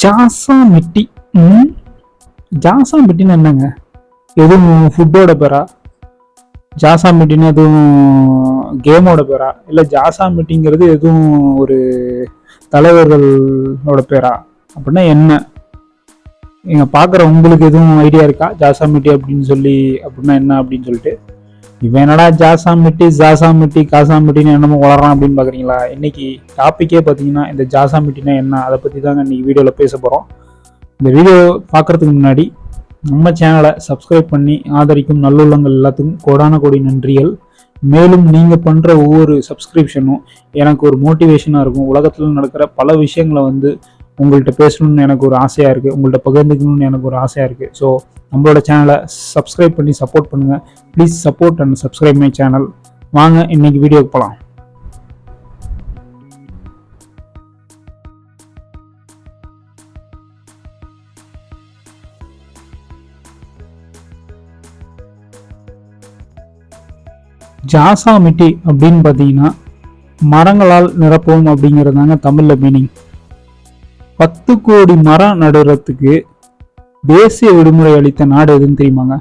ஜாசா மிட்டி. ஜாசா மிட்டின்னு என்னங்க? எதுவும் ஃபுட்டோட பேரா? ஜாசா மிட்டின்னு எதுவும் கேமோட பேரா? இல்லை ஜாசா மிட்டிங்கிறது எதுவும் ஒரு தலைவர்களோட பேரா? அப்படின்னா என்ன? நீங்க பார்க்குற உங்களுக்கு எதுவும் ஐடியா இருக்கா? ஜாசா மிட்டி அப்படின்னு சொல்லி அப்படின்னா என்ன அப்படின்னு சொல்லிட்டு இவன் என்னடா ஜாசா மிட்டி ஜாசா மிட்டி காசா மிட்டின்னு என்னமோ வளரான் அப்படின்னு பார்க்குறீங்களா? இன்னைக்கு டாப்பிக்கே பார்த்தீங்கன்னா இந்த ஜாசா மிட்டினா என்ன, அதை பற்றி தாங்க இன்னைக்கு வீடியோவில் பேச போகிறோம். இந்த வீடியோ பார்க்குறதுக்கு முன்னாடி நம்ம சேனலை சப்ஸ்கிரைப் பண்ணி ஆதரிக்கும் நல்லுள்ளங்கள் எல்லாத்துக்கும் கோடான கோடி நன்றிகள். மேலும் நீங்கள் பண்ணுற ஒவ்வொரு சப்ஸ்கிரிப்ஷனும் எனக்கு ஒரு மோட்டிவேஷனாக இருக்கும். உலகத்தில் நடக்கிற பல விஷயங்களை உங்கள்கிட்ட பேசணும்னு எனக்கு ஒரு ஆசையாக இருக்குது, உங்கள்கிட்ட பகிர்ந்துக்கணும்னு எனக்கு ஒரு ஆசையாக இருக்குது. ஸோ நம்மளோட சேனலை சப்ஸ்கிரைப் பண்ணி சப்போர்ட் பண்ணுங்கள். Please support and subscribe my channel. வாங்க இன்னைக்கு வீடியோக்கு போகலாம். ஜாசா மிட்டி அப்படின்னு பார்த்தீங்கன்னா மரங்களால் நிரப்பவும் அப்படிங்கிறதாங்க தமிழில் மீனிங். 10 கோடி மரம் நடுறதுக்கு தேசிய விடுமுறை அளித்த நாடு எதுன்னு தெரியுமாங்க?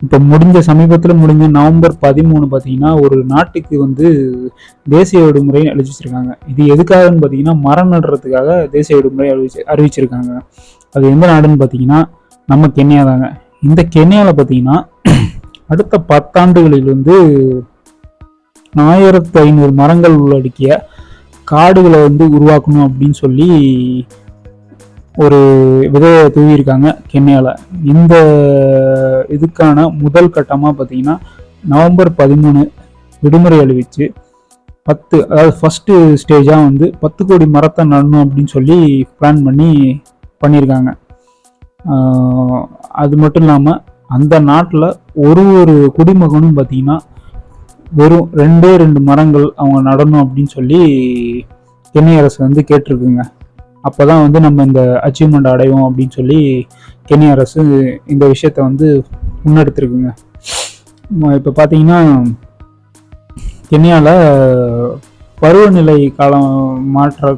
இப்போ சமீபத்தில் முடிஞ்ச நவம்பர் 13 பார்த்தீங்கன்னா ஒரு நாட்டுக்கு தேசிய விடுமுறை அளிச்சிருக்காங்க. இது எதுக்காகன்னு பார்த்தீங்கன்னா மரம் நடுறதுக்காக தேசிய விடுமுறை அறிவிச்சிருக்காங்க. அது எந்த நாடுன்னு பார்த்தீங்கன்னா நம்ம கென்யா தாங்க. இந்த கென்யாவில் பார்த்தீங்கன்னா அடுத்த 10 ஆண்டுகளில் 1500 மரங்கள் உள்ளடக்கிய காடுகளை உருவாக்கணும் அப்படின்னு சொல்லி ஒரு விதையை தூவியிருக்காங்க கென்யாவில். இந்த இதுக்கான முதல் கட்டமாக பார்த்தீங்கன்னா நவம்பர் 13 விடுமுறை அறிவிச்சு அதாவது ஃபஸ்ட்டு ஸ்டேஜாக 10 கோடி மரத்தை நடணும் அப்படின்னு சொல்லி பிளான் பண்ணியிருக்காங்க. அது மட்டும் இல்லாமல் அந்த நாட்டில் ஒரு குடிமகனும் பார்த்தீங்கன்னா வெறும் 2 மரங்கள் அவங்க நடணும் அப்படின்னு சொல்லி கென்யா அரசு கேட்டிருக்குங்க. அப்போ தான் நம்ம இந்த அச்சீவ்மெண்ட் அடைவோம் அப்படின்னு சொல்லி கென்யா அரசு இந்த விஷயத்த முன்னெடுத்துருக்குங்க. இப்போ பார்த்தீங்கன்னா கென்யாவில் பருவநிலை மாற்ற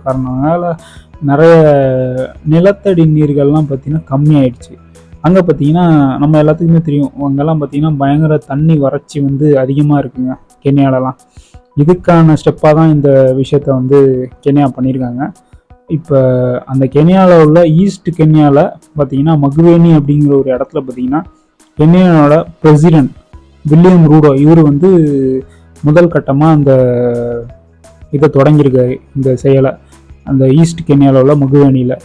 காரணத்தினால நிறைய நிலத்தடி நீர்கள்லாம் பார்த்தீங்கன்னா கம்மியாயிடுச்சு. அங்கே பார்த்தீங்கன்னா நம்ம எல்லாத்துக்குமே தெரியும், அங்கெல்லாம் பார்த்தீங்கன்னா பயங்கர தண்ணி வறட்சி அதிகமாக இருக்குங்க கென்யாலலாம். இதுக்கான ஸ்டெப்பாக தான் இந்த விஷயத்த கென்யா பண்ணியிருக்காங்க. இப்போ அந்த கென்யாவில் உள்ள ஈஸ்ட் கென்யாவில் பார்த்தீங்கன்னா மகுவேனி அப்படிங்கிற ஒரு இடத்துல பார்த்தீங்கன்னா கென்யாவோட பிரசிடென்ட் வில்லியம் ரூடோ இவர் முதல் கட்டமாக அந்த இதை தொடங்கியிருக்காரு, இந்த செயலை அந்த ஈஸ்ட் கென்யாவில் உள்ள மகுவேனியில்.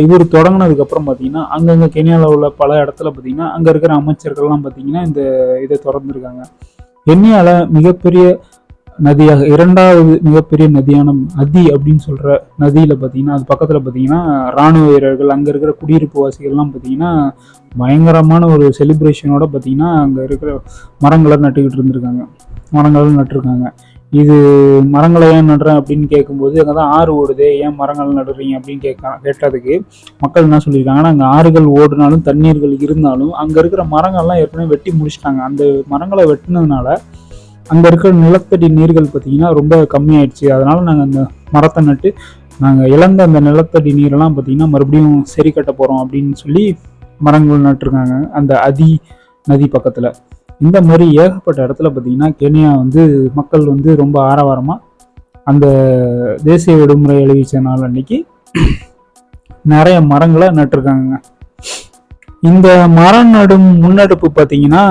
இவர் தொடங்கினதுக்கப்புறம் பார்த்தீங்கன்னா அங்கங்கே கென்யாவில் உள்ள பல இடத்துல பார்த்தீங்கன்னா அங்கே இருக்கிற அமைச்சர்கள்லாம் பார்த்தீங்கன்னா இந்த இதை திறந்துருக்காங்க. கென்யாவில் மிகப்பெரிய நதியாக 2வது மிகப்பெரிய நதியான அதி அப்படின்னு சொல்கிற நதியில் பார்த்தீங்கன்னா அது பக்கத்தில் பார்த்தீங்கன்னா இராணுவ வீரர்கள் அங்கே இருக்கிற குடியிருப்பு வாசிகள்லாம் பார்த்தீங்கன்னா பயங்கரமான ஒரு செலிப்ரேஷனோட பார்த்தீங்கன்னா அங்கே இருக்கிற மரங்களை நட்டுருக்காங்க. இது மரங்களை ஏன் நடுறேன் அப்படின்னு கேட்கும்போது அங்கே தான் ஆறு ஓடுது, ஏன் மரங்கள் நடுறீங்க அப்படின்னு கேட்டதுக்கு மக்கள் என்ன சொல்லியிருக்காங்கன்னா அங்கே ஆறுகள் ஓடுனாலும் தண்ணீர்கள் இருந்தாலும் அங்கே இருக்கிற மரங்கள்லாம் ஏற்கனவே வெட்டி முடிச்சிட்டாங்க. அந்த மரங்களை வெட்டினதுனால அங்கே இருக்கிற நிலத்தடி நீர்கள் பார்த்தீங்கன்னா ரொம்ப கம்மியாயிடுச்சு. அதனால நாங்கள் அந்த மரத்தை நட்டு நாங்கள் இழந்த அந்த நிலத்தடி நீரெல்லாம் பார்த்தீங்கன்னா மறுபடியும் சரி கட்ட போகிறோம் அப்படின்னு சொல்லி மரங்கள் நட்டுருக்காங்க அந்த அதி நதி பக்கத்தில். இந்த மாதிரி ஏகப்பட்ட இடத்துல பார்த்தீங்கன்னா கென்யா மக்கள் ரொம்ப ஆரவாரமாக அந்த தேசிய விடுமுறை அறிவிச்ச நாள் அன்னைக்கு நிறைய மரங்களை நட்டுருக்காங்க. இந்த மரம் நடும் முன்னெடுப்பு பார்த்தீங்கன்னா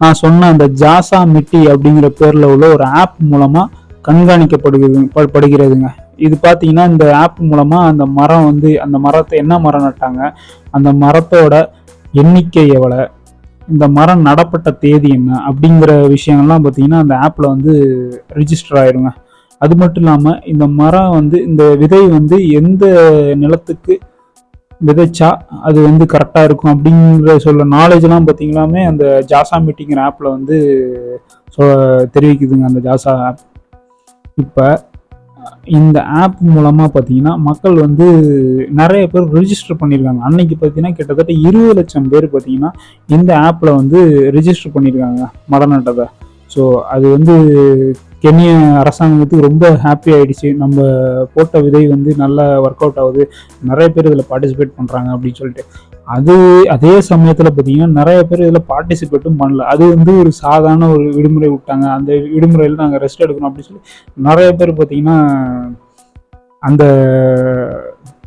நான் சொன்ன அந்த ஜாசா மிட்டி அப்படிங்கிற பேரில் உள்ள ஒரு ஆப் மூலமாக கண்காணிக்கப்படுகிறதுங்க. இது பார்த்தீங்கன்னா இந்த ஆப் மூலமாக அந்த மரம் அந்த மரத்தை என்ன மரம் நட்டாங்க, அந்த மரத்தோட எண்ணிக்கை எவ்வளோ, இந்த மரம் நடப்பட்ட தேதி என்ன அப்படிங்கிற விஷயங்கள்லாம் பார்த்தீங்கன்னா அந்த ஆப்பில் ரிஜிஸ்டர் ஆயிருங்க. அது மட்டும் இல்லாமல் இந்த மரம் இந்த விதை எந்த நிலத்துக்கு விதைச்சா அது கரெக்டாக இருக்கும் அப்படிங்கிற சொல்ல நாலேஜ்லாம் பார்த்தீங்களாமே அந்த ஜாசா மீட்டிங்கிற ஆப்பில் தெரிவிக்குதுங்க அந்த ஜாசா ஆப். இப்போ இந்த ஆப் மூலமாக பார்த்தீங்கன்னா மக்கள் நிறைய பேர் ரிஜிஸ்டர் பண்ணியிருக்காங்க. அன்னைக்கு பார்த்தீங்கன்னா கிட்டத்தட்ட 20 லட்சம் பேர் பார்த்தீங்கன்னா இந்த ஆப்பில் ரிஜிஸ்டர் பண்ணியிருக்காங்க மரம் நட்டதை. ஸோ அது கென்ய அரசாங்கத்துக்கு ரொம்ப ஹாப்பி ஆகிடுச்சு. நம்ம போட்ட விதை வந்து நல்லா ஒர்க் அவுட் ஆகுது, நிறைய பேர் இதில் பார்ட்டிசிபேட் பண்ணுறாங்க அப்படின்னு சொல்லிட்டு. அதே சமயத்தில் பார்த்தீங்கன்னா நிறைய பேர் இதில் பார்ட்டிசிபேட்டும் பண்ணல. அது வந்து ஒரு சாதாரண ஒரு விடுமுறை விட்டாங்க, அந்த விடுமுறையில் நாங்கள் ரெஸ்ட் எடுக்கணும் அப்படின்னு சொல்லி நிறைய பேர் பார்த்தீங்கன்னா அந்த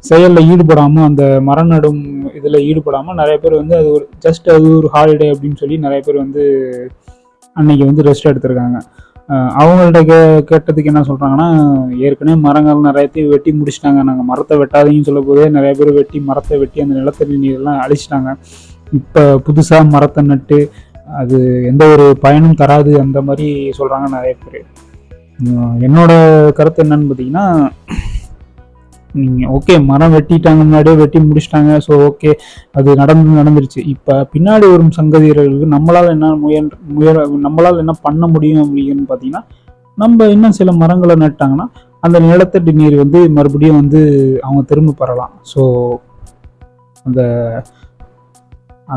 செயலில் ஈடுபடாமல், அந்த மரம் நடும் இதில் ஈடுபடாமல் நிறைய பேர் வந்து அது ஒரு ஜஸ்ட் அது ஒரு ஹாலிடே அப்படின்னு சொல்லி நிறைய பேர் வந்து அன்னைக்கு வந்து ரெஸ்ட் எடுத்திருக்காங்க. அவங்கள்ட்ட கேட்டதுக்கு என்ன சொல்கிறாங்கன்னா, ஏற்கனவே மரங்கள் நிறையத்தையும் வெட்டி முடிச்சிட்டாங்க, நாங்கள் மரத்தை வெட்டாதீங்கன்னு சொல்ல போதே நிறைய பேர் மரத்தை வெட்டி அந்த நிலத்தடி நீரெல்லாம் அழிச்சிட்டாங்க. இப்போ புதுசாக மரத்தை நட்டு அது எந்த ஒரு பயனும் தராது அந்த மாதிரி சொல்கிறாங்க நிறைய பேர். என்னோட கருத்து என்னன்னு பார்த்தீங்கன்னா, நீங்கள் ஓகே மரம் வெட்டிட்டாங்க, முன்னாடியே வெட்டி முடிச்சிட்டாங்க, ஸோ ஓகே அது நடந்துருச்சு. இப்போ பின்னாடி வரும் சங்கதியர்களுக்கு நம்மளால் என்ன பண்ண முடியும் அப்படின்னு பார்த்தீங்கன்னா, நம்ம இன்னும் சில மரங்களை நட்டாங்கன்னா அந்த நிலத்தடி நீர் வந்து மறுபடியும் வந்து அவங்க திரும்ப பெறலாம். ஸோ அந்த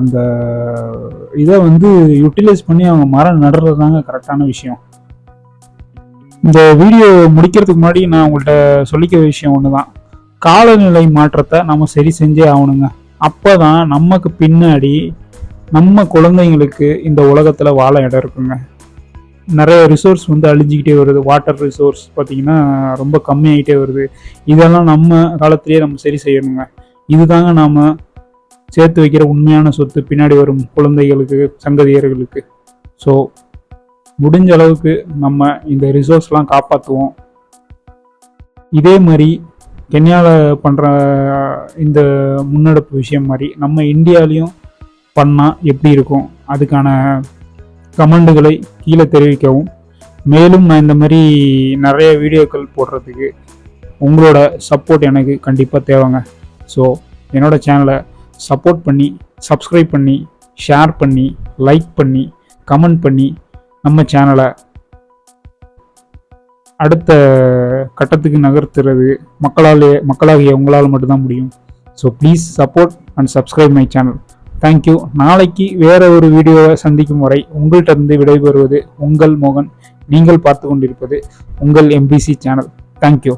அந்த இதை வந்து யூட்டிலைஸ் பண்ணி அவங்க மரம் நடுறது தாங்க கரெக்டான விஷயம். இந்த வீடியோ முடிக்கிறதுக்கு முன்னாடி நான் உங்கள்கிட்ட சொல்லிக்க விஷயம் ஒன்று தான். காலநிலை மாற்றத்தை நம்ம சரி செஞ்சே ஆகணுங்க. அப்போ தான் நமக்கு பின்னாடி நம்ம குழந்தைங்களுக்கு இந்த உலகத்தில் வாழ இடம் இருக்குங்க. நிறைய ரிசோர்ஸ் வந்து அழிஞ்சிக்கிட்டே வருது. வாட்டர் ரிசோர்ஸ் பார்த்திங்கன்னா ரொம்ப கம்மியாகிட்டே வருது. இதெல்லாம் நம்ம காலத்திலேயே நம்ம சரி செய்யணுங்க. இதுதாங்க நாம் சேர்த்து வைக்கிற உண்மையான சொத்து பின்னாடி வரும் குழந்தைகளுக்கு, சங்கதியர்களுக்கு. ஸோ முடிஞ்ச அளவுக்கு நம்ம இந்த ரிசோர்ஸ்லாம் காப்பாற்றுவோம். இதே மாதிரி கென்யாவில் பண்ணுற இந்த முன்னெடுப்பு விஷயம் மாதிரி நம்ம இந்தியாவிலையும் பண்ணால் எப்படி இருக்கும், அதுக்கான கமெண்டுகளை கீழே தெரிவிக்கவும். மேலும் நான் இந்த மாதிரி நிறைய வீடியோக்கள் போடுறதுக்கு உங்களோட சப்போர்ட் எனக்கு கண்டிப்பாக தேவைங்க. ஸோ என்னோட சேனலை சப்போர்ட் பண்ணி, சப்ஸ்கிரைப் பண்ணி, ஷேர் பண்ணி, லைக் பண்ணி, கமெண்ட் பண்ணி நம்ம சேனலை அடுத்த கட்டத்துக்கு நகர்த்துறது மக்களாகிய உங்களால் மட்டும்தான் முடியும். So please support and subscribe my channel. Thank you. நாளைக்கு வேற ஒரு வீடியோவை சந்திக்கும் வரை உங்கள்கிட்ட இருந்து விடைபெறுவது உங்கள் மோகன். நீங்கள் பார்த்து கொண்டிருப்பது உங்கள் MBC சேனல். தேங்க்யூ.